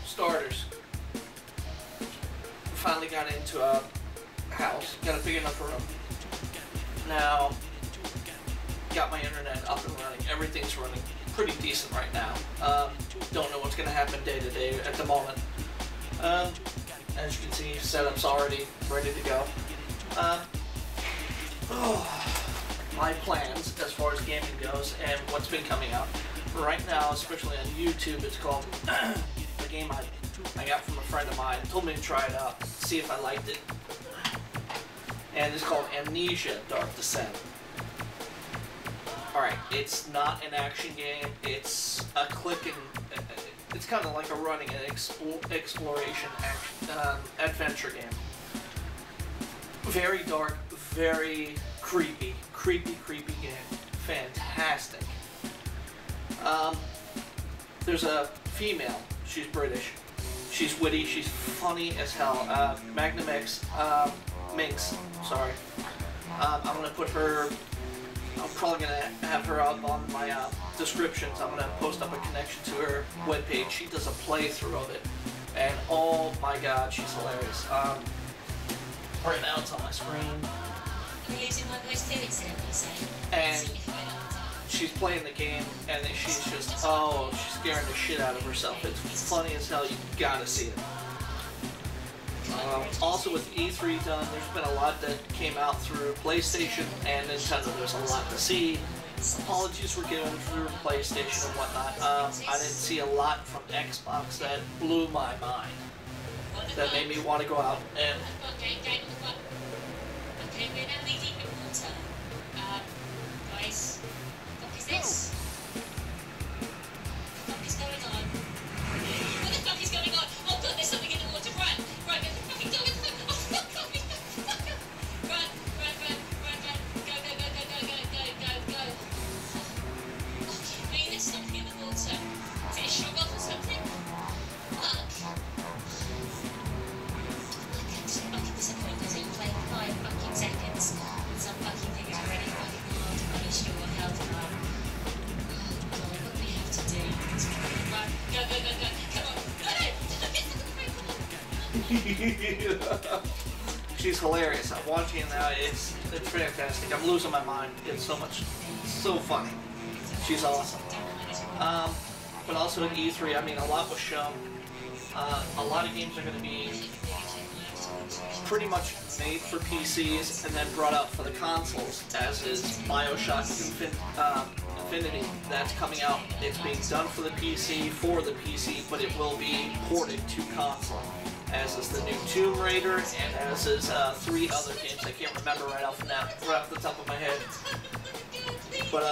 Starters. Finally got into a house, got a big enough room. Now, got my internet up and running. Everything's running pretty decent right now. Don't know what's going to happen day to day at the moment. As you can see, setup's already ready to go. My plans as far as gaming goes and what's been coming out. Right now, especially on YouTube, it's called the game I got from a friend of mine. Told me to try it out, see if I liked it. And it's called Amnesia: Dark Descent. Alright, it's not an action game, it's a clicking, it's kind of like a running and exploration adventure game. Very dark, very creepy game. Fantastic. There's a female, she's British, she's witty, she's funny as hell, Magnum X, Minx, sorry. I'm going to put her, I'm probably going to have her up on my descriptions. I'm going to post up a connection to her webpage. She does a playthrough of it, and oh my god, she's hilarious. Right now it's on my screen. And she's playing the game, and she's just, she's scaring the shit out of herself. It's funny as hell, you gotta see it. Also with E3 done, there's been a lot that came out through PlayStation and Nintendo. There's a lot to see. Apologies for given through PlayStation and whatnot. I didn't see a lot from Xbox that blew my mind. That made me want to go out and... Guys, what is this? What the fuck is going on? What the fuck is going on? Oh god, there's something in the water. Run! Run! Get the fucking dog! Oh fuck! Run! Go! Go! Okay, there's something in the water. Is it a shrug off or something? Fuck! Fucking disappointed. It played 5 fucking seconds. And some fucking thing is already fucking hard to punish your health bar. Oh god, what do we have to do? Run! Go! Come on! She's hilarious. I'm watching it now. It's fantastic. I'm losing my mind. It's so funny. She's awesome. But also at E3, I mean, a lot was shown. A lot of games are going to be pretty much made for PCs and then brought out for the consoles, as is BioShock Infinity. That's coming out. It's being done for the PC, but it will be ported to console. As is the new Tomb Raider, and as is 3 other games I can't remember right off the top of my head. But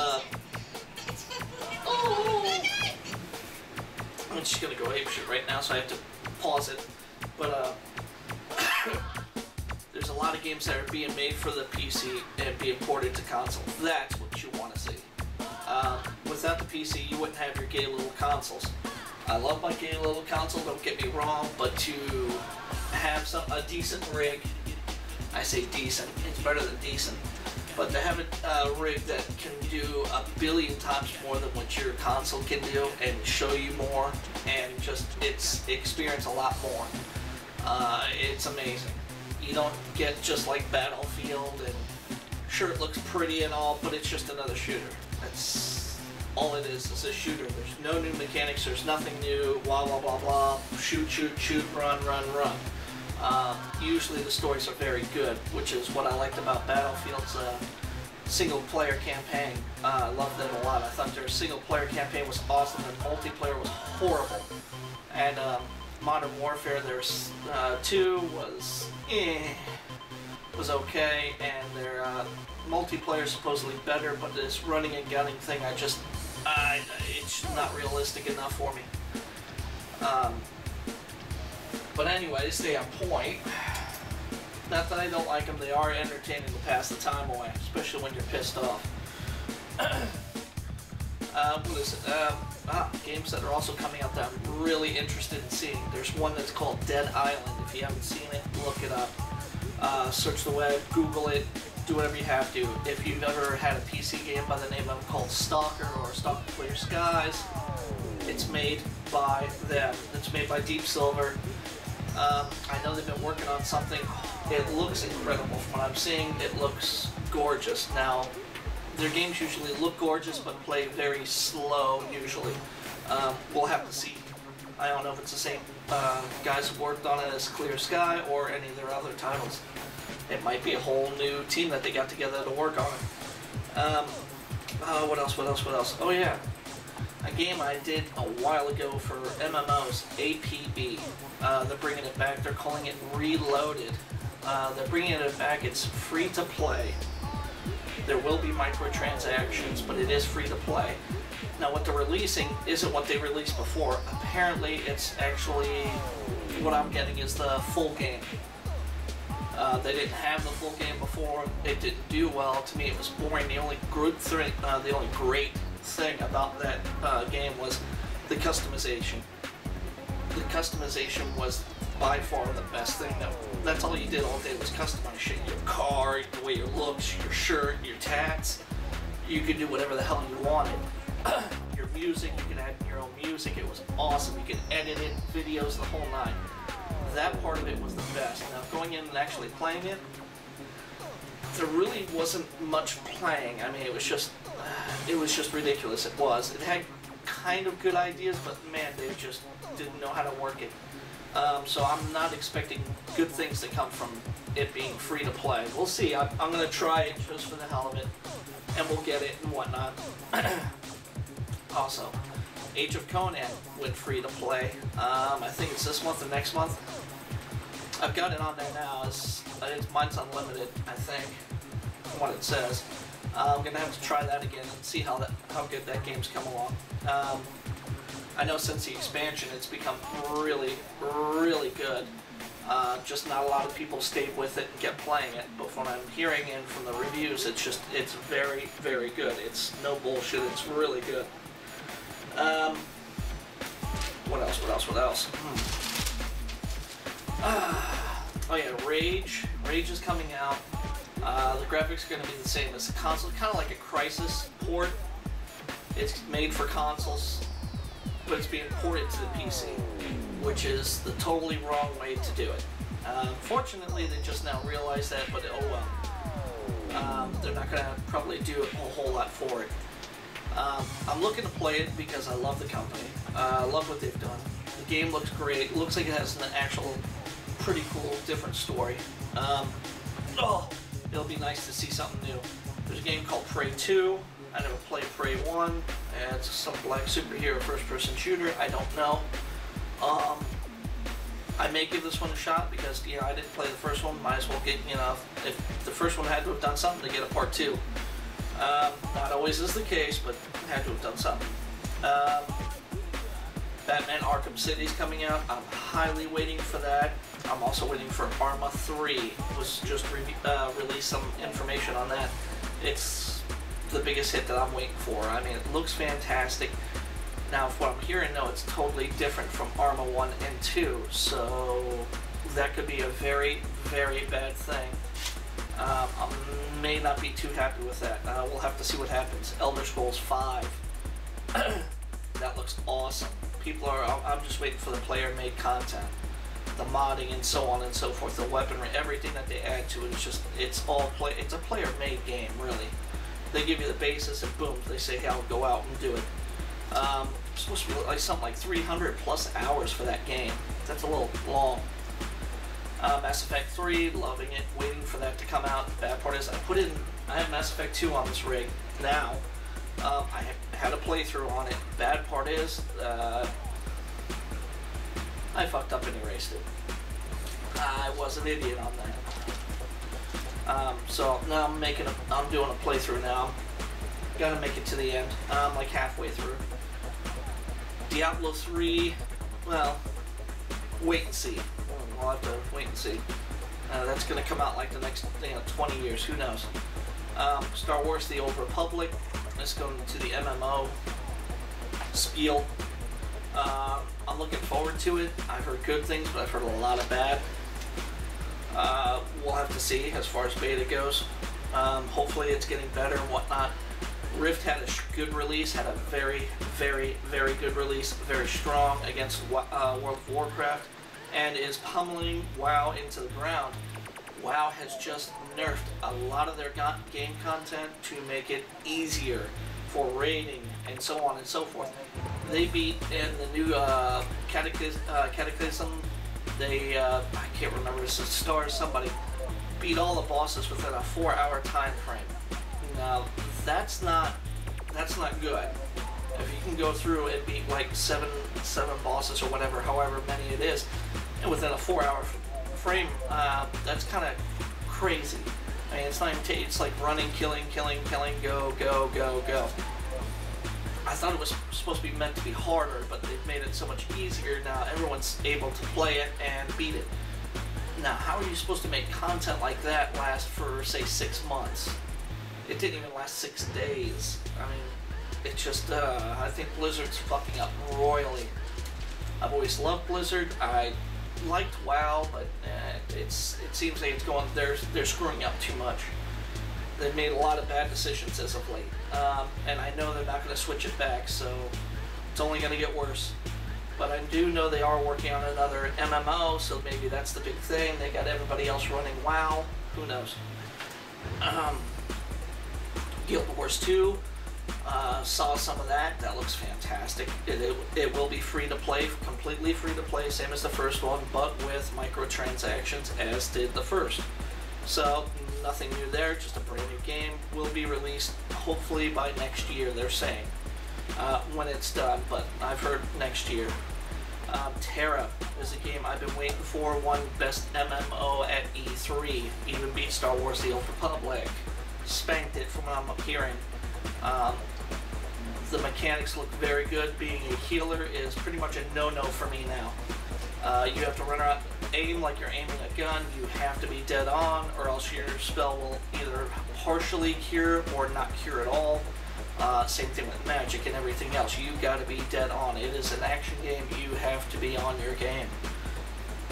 I'm just gonna go apeshit right now, so I have to pause it. But there's a lot of games that are being made for the PC and being ported to console. That's what you want to see. Without the PC, you wouldn't have your gay little consoles. I love my gay little console, don't get me wrong, but to have a decent rig, I say decent, it's better than decent, but to have a rig that can do 1 billion times more than what your console can do and show you more and just experience a lot more, it's amazing. You don't get just like Battlefield, and sure it looks pretty and all, but it's just another shooter. That's all it is a shooter. There's no new mechanics, there's nothing new, blah blah blah blah, shoot, run. Usually the stories are very good, which is what I liked about Battlefield's single player campaign. I loved them a lot. I thought their single player campaign was awesome, and multiplayer was horrible. And Modern Warfare, there's 2 was okay, and their multiplayer is supposedly better, but this running and gunning thing, it's not realistic enough for me. But anyway, to stay on point, not that I don't like them, they are entertaining to pass the time away, especially when you're pissed off. What is it? Games that are also coming out that I'm really interested in seeing. There's one that's called Dead Island. If you haven't seen it, look it up. Search the web, Google it, do whatever you have to. If you've ever had a PC game by the name of called Stalker or Stalker Clear Skies, it's made by them. It's made by Deep Silver. I know they've been working on something. It looks incredible from what I'm seeing. It looks gorgeous. Now, their games usually look gorgeous but play very slow usually. We'll have to see. I don't know if it's the same guys who worked on it as Clear Sky or any of their other titles. It might be a whole new team that they got together to work on it. What else? Oh yeah. A game I did a while ago for MMOs, APB. They're bringing it back. They're calling it Reloaded. They're bringing it back. It's free to play. There will be microtransactions, but it is free to play. Now, what they're releasing isn't what they released before. Apparently, it's actually, what I'm getting is the full game. They didn't have the full game before. It didn't do well. To me, it was boring. The only great thing about that game was the customization. The customization was by far the best thing. That's all you did all day was customize shit. Your car, the way it looks, your shirt, your tats. You could do whatever the hell you wanted. Your music, you could add your own music. It was awesome. You could edit it, videos, the whole nine. That part of it was the best. Now, going in and actually playing it, there really wasn't much playing. I mean, it was just ridiculous. It was. It had kind of good ideas, but man, they just didn't know how to work it. So I'm not expecting good things to come from it being free to play. We'll see. I'm going to try it just for the hell of it, and we'll get it and whatnot. Also, Age of Conan went free to play. I think it's this month or next month. I've got it on there now. Mine's unlimited, I think, from what it says. I'm gonna have to try that again and see how good that game's come along. I know since the expansion, it's become really, really good. Just not a lot of people stayed with it and kept playing it. But from what I'm hearing and from the reviews, it's very, very good. It's no bullshit. It's really good. What else? Oh yeah, Rage. Rage is coming out. The graphics are going to be the same as the console. Kind of like a Crysis port. It's made for consoles, but it's being ported to the PC, which is the totally wrong way to do it. Fortunately, they just now realized that, but oh well. They're not going to probably do a whole lot for it. I'm looking to play it because I love the company. I love what they've done. The game looks great. It looks like it has an actual pretty cool, different story. It'll be nice to see something new. There's a game called Prey 2. I never played Prey 1. It's some black superhero first-person shooter. I don't know. I may give this one a shot because, I didn't play the first one. Might as well get, if the first one had to have done something to get a part 2. Not always is the case, but had to have done something. Batman Arkham City is coming out. I'm highly waiting for that. I'm also waiting for Arma 3. It was just released some information on that. It's the biggest hit that I'm waiting for. I mean, it looks fantastic. Now, if what I'm hearing, no, it's totally different from Arma 1 and 2, so that could be a very, very bad thing. I may not be too happy with that. We'll have to see what happens. Elder Scrolls 5. That looks awesome. I'm just waiting for the player-made content. The modding and so on and so forth, the weaponry, everything that they add to it, it's a player-made game, really. They give you the basis and boom, they say, hey, I'll go out and do it. It's supposed to be like something like 300 plus hours for that game. That's a little long. Mass Effect 3, loving it, waiting for that to come out. The bad part is I have Mass Effect 2 on this rig now. I had a playthrough on it. Bad part is, I fucked up and erased it. I was an idiot on that. So now I'm doing a playthrough now. Gotta make it to the end. I'm like halfway through. Diablo 3, well, wait and see. We'll have to wait and see. That's gonna come out like the next 20 years, who knows. Star Wars The Old Republic is going to the MMO spiel. I'm looking forward to it. I've heard good things, but I've heard a lot of bad. We'll have to see as far as beta goes. Hopefully it's getting better and whatnot. Rift had a good release, had a very, very, very good release, very strong against World of Warcraft, and is pummeling WoW into the ground. WoW has just nerfed a lot of their game content to make it easier for raiding and so on and so forth. They beat in the new Cataclysm, I can't remember, it's a Star somebody, beat all the bosses within a 4-hour time frame. Now, that's not good. If you can go through and beat like seven bosses or whatever, however many it is, and within a 4-hour frame, that's kind of crazy. I mean, it's not even it's like running, killing, go, go, go, go. I thought it was supposed to be meant to be harder, but they've made it so much easier now. Everyone's able to play it and beat it. Now, how are you supposed to make content like that last for, say, 6 months? It didn't even last 6 days. I mean, it's just, I think Blizzard's fucking up royally. I've always loved Blizzard. I liked WoW, but it seems like they're screwing up too much. They've made a lot of bad decisions as of late, and I know they're not going to switch it back, so it's only going to get worse. But I do know they are working on another MMO, so maybe that's the big thing. They got everybody else running WoW. Who knows? Guild Wars 2, saw some of that. That looks fantastic. It will be free to play, completely free to play, same as the first one, but with microtransactions, as did the first. So nothing new there, just a brand new game. Will be released hopefully by next year, they're saying, when it's done, but I've heard next year. Terra is a game I've been waiting for, won Best MMO at E3, even beat Star Wars The Old Republic. Spanked it from what I'm hearing. The mechanics look very good. Being a healer is pretty much a no-no for me now. You have to run around, aim like you're aiming a gun. You have to be dead on, or else your spell will either partially cure or not cure at all. Same thing with magic and everything else. You got to be dead on. It is an action game. You have to be on your game.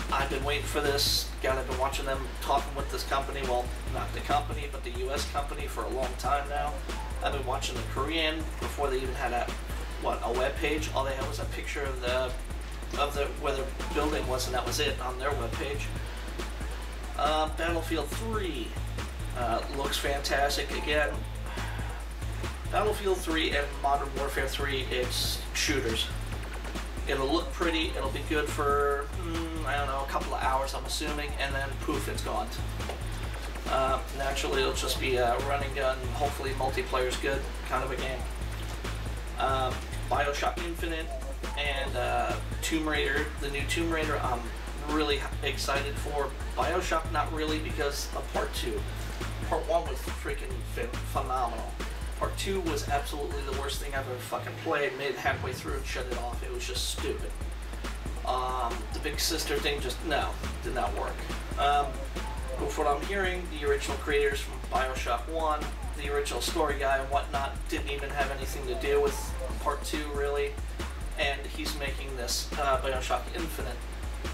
I've been waiting for this. God, I've been watching them talking with this company. Well, not the company, but the U.S. company for a long time now. I've been watching the Korean before they even had a web page. All they had was a picture of where the building was, and that was it on their web page. Battlefield 3 looks fantastic. Again, Battlefield 3 and Modern Warfare 3, it's shooters. It'll look pretty, it'll be good for, I don't know, a couple of hours, I'm assuming, and then poof, it's gone. Naturally, it'll just be a running gun, hopefully multiplayer's good kind of a game. BioShock Infinite and Tomb Raider, the new Tomb Raider, I'm really excited for. BioShock, not really, because of Part 2. Part 1 was freaking phenomenal. Part 2 was absolutely the worst thing I've ever fucking played. Made it halfway through and shut it off. It was just stupid. The Big Sister thing just, no, did not work. But from what I'm hearing, the original creators from BioShock 1, the original story guy and whatnot, didn't even have anything to do with Part 2, really. And he's making this BioShock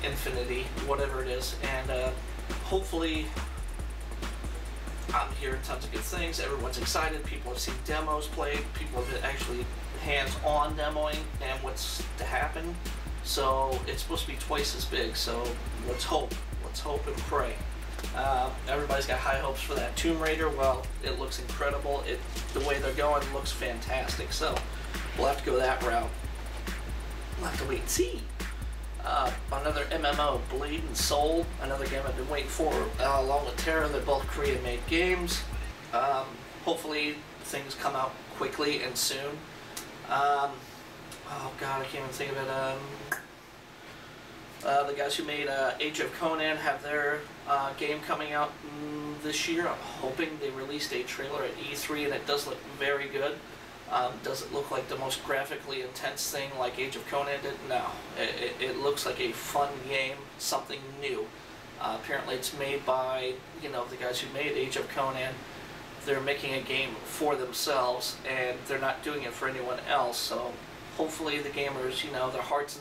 Infinity, whatever it is. And hopefully, I'm hearing tons of good things. Everyone's excited. People have seen demos played. People have been actually hands-on demoing and what's to happen. So it's supposed to be twice as big. So let's hope. Let's hope and pray. Everybody's got high hopes for that. Tomb Raider, well, it looks incredible. The way they're going looks fantastic. So we'll have to go that route. We'll have to wait and see. Another MMO, Blade and Soul, another game I've been waiting for, along with Terra. They're both Korean-made games. Hopefully things come out quickly and soon. Oh god, I can't even think of it. The guys who made Age of Conan have their game coming out this year. I'm hoping they released a trailer at E3, and it does look very good. Does it look like the most graphically intense thing like Age of Conan did? No. It looks like a fun game, something new. Apparently it's made by, the guys who made Age of Conan. They're making a game for themselves, and they're not doing it for anyone else, so hopefully the gamers, their hearts